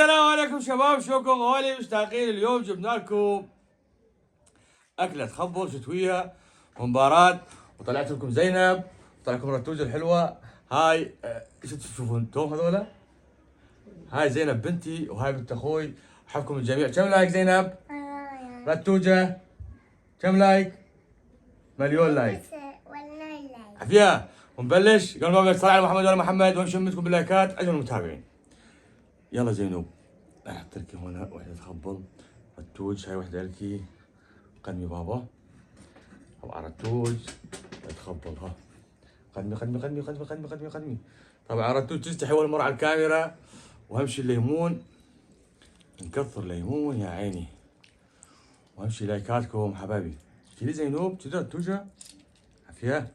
السلام عليكم شباب، شلونكم غالي؟ مشتاقين. اليوم جبنا لكم اكله خبر شتويه ومباراه، وطلعت لكم زينب، وطلع لكم رتوجه الحلوه. هاي شو تشوفون انتم هذولا؟ هاي زينب بنتي وهاي بنت اخوي. احبكم الجميع. كم لايك زينب؟ رتوجه كم لايك؟ مليون لايك. عافيه. ونبلش قبل ما نبلش. صل على محمد وعلى محمد ونشمتكم باللايكات اجمل المتابعين. يلا زينب، احط لك هنا وحده تخبل رتوج. هاي وحده لكي. قدمي بابا. طبعا رتوج تخبل. ها قدمي قدمي قدمي قدمي قدمي قدمي قدمي. طبعا رتوج تستحي اول مره على الكاميرا. واهم شيء الليمون، نكثر ليمون يا عيني. واهم شيء لايكاتكم حبايبي. شيلي زينوب كذا رتوجه. عافيه.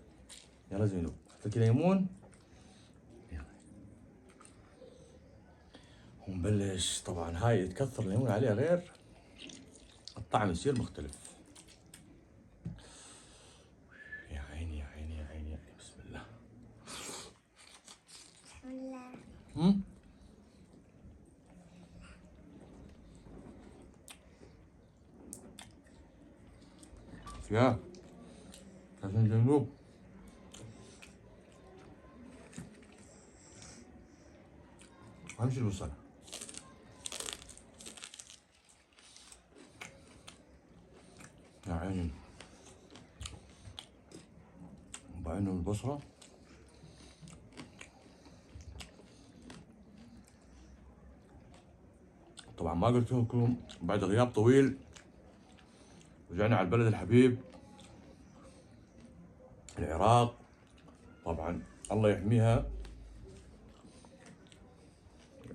يلا زينوب احط لك ليمون. ونبلش. طبعا هاي تكثر الليمون عليها غير الطعم يصير مختلف. يا عيني يا عيني يا عيني يا عيني. بسم الله. بسم الله. يا عشان جنوب. اهم شيء البصل. يا عيني. وبعدين البصرة. طبعا ما قلت لكم بعد غياب طويل رجعنا على البلد الحبيب العراق. طبعا الله يحميها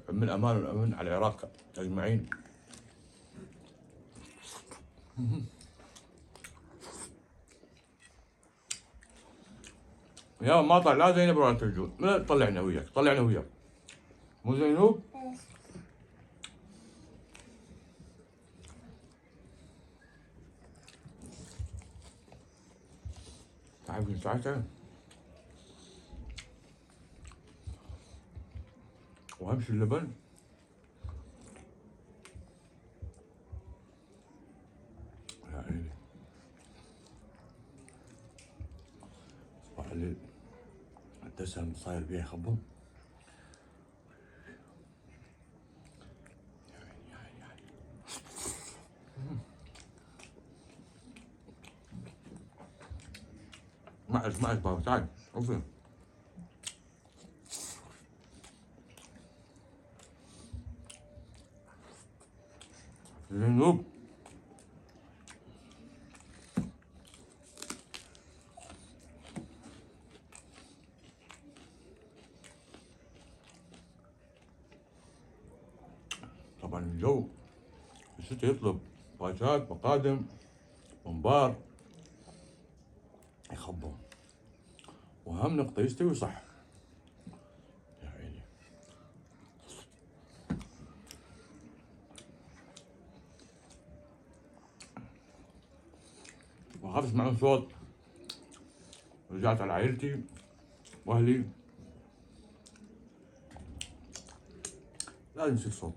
من امان والامن على العراق اجمعين. يا ما طلع لا زينب ولا ترجون. لا طلعنا وياك، طلعنا وياك. مو زينوب؟ تعال تعال تعال. واهم شيء اللبن. يا عيني. صباح الليل الدسم صاير بيه خبل. معك بابا تعال. اوفي. زينوب. طبعا الجو الشتا يطلب باجات مقادم ممبار يخبر. واهم نقطة يستوي صح. يا عيني. واخاف اسمعون صوت. رجعت على عائلتي واهلي لازم يصير صوت.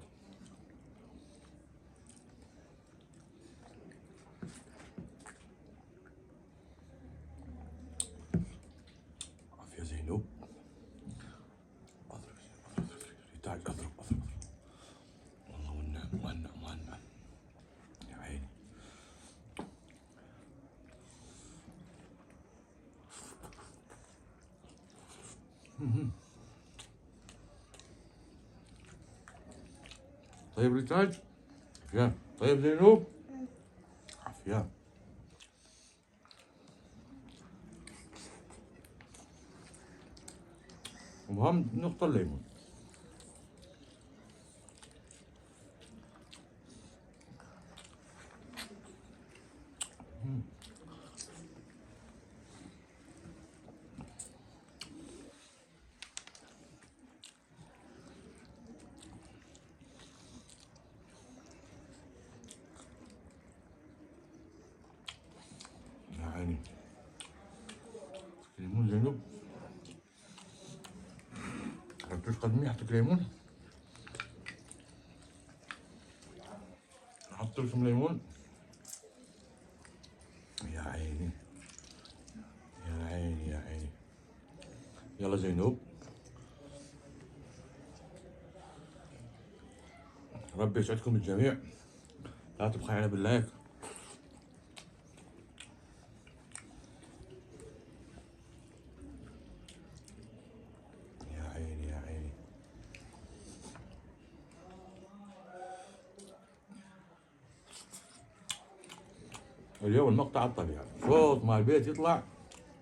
عافية زينب. اضرب اضرب تعال اضرب اضرب. والله والنعم والنعم والنعم. يا عيني. طيب ريتاج. عافية. طيب زينب. عافية. وهم نقطة الليمون. يا عيني. ليمون زينب. حطيت قدمي حطيت ليمون. حط لكم ليمون. يا عيني يا عيني يا عيني. يلا زينوب، ربي يسعدكم الجميع. لا تبخل علينا باللايك. يا عيني يا عيني. اليوم المقطع على الطبيعة، صوت مال البيت يطلع،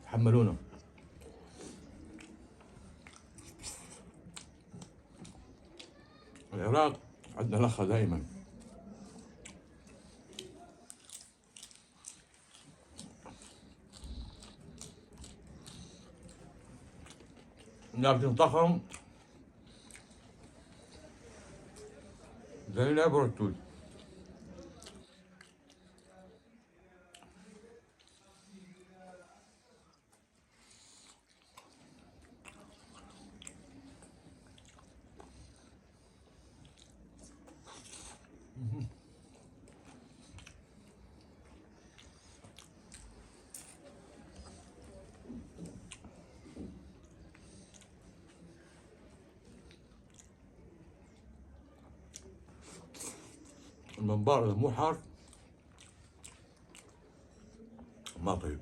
حملونا. العراق عندنا لخة دائما. نبتة طخم زينب ورتول. المنبار إذا مو حار ما طيب.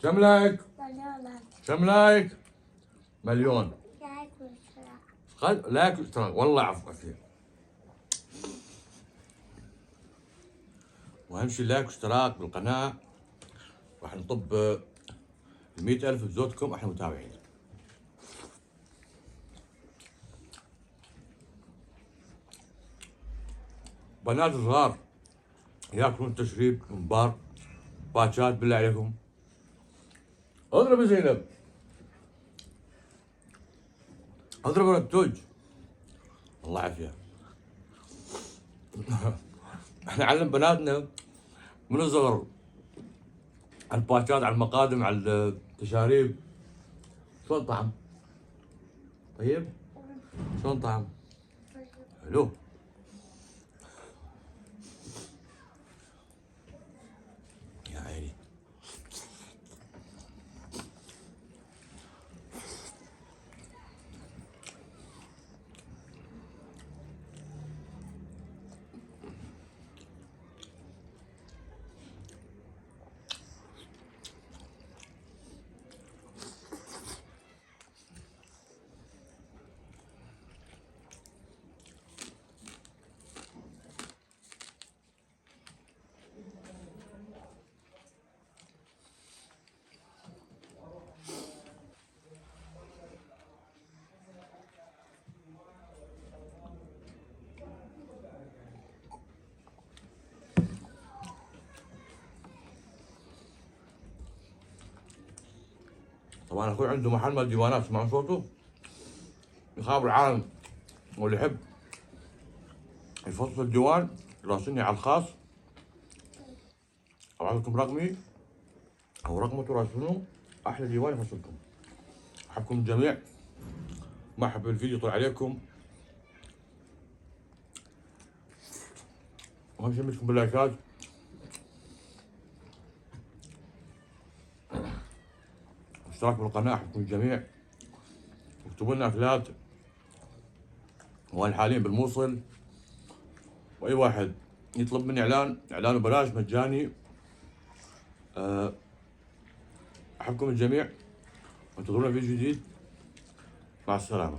كم لايك؟ مليون. كم لايك؟ مليون. لايك واشتراك. لايك واشتراك، والله عفو كثير. واهم شيء لايك واشتراك بالقناة، راح نطب 100,000 بزودكم احنا متابعين. بنات صغار ياكلون تشريب مبار باتشات، بالله عليكم اضرب يا زينب، اضرب يا رتوج. الله عافية. احنا نعلم بناتنا من الصغر على الباتشات، على المقادم، على التشاريب. شلون طعم؟ طيب؟ شلون طعم؟ حلو. يا عيني. طبعا اخوي عنده محل مال ديوانات، تسمعون صوته؟ يخابر العالم، واللي يحب يفصل الديوان يراسلني على الخاص، ابعث لكم رقمي او رقمه تراسلونه، احلى ديوان يفصلكم. احبكم الجميع، ما احب الفيديو يطول عليكم، واهم شيء منكم باللايكات. اشتراك بالقناه، احبكم الجميع. اكتبوا لنا اكلات، وانا حاليا بالموصل، واي واحد يطلب مني اعلانه بلاش مجاني. احبكم الجميع، وانتظرونا فيديو جديد. مع السلامه.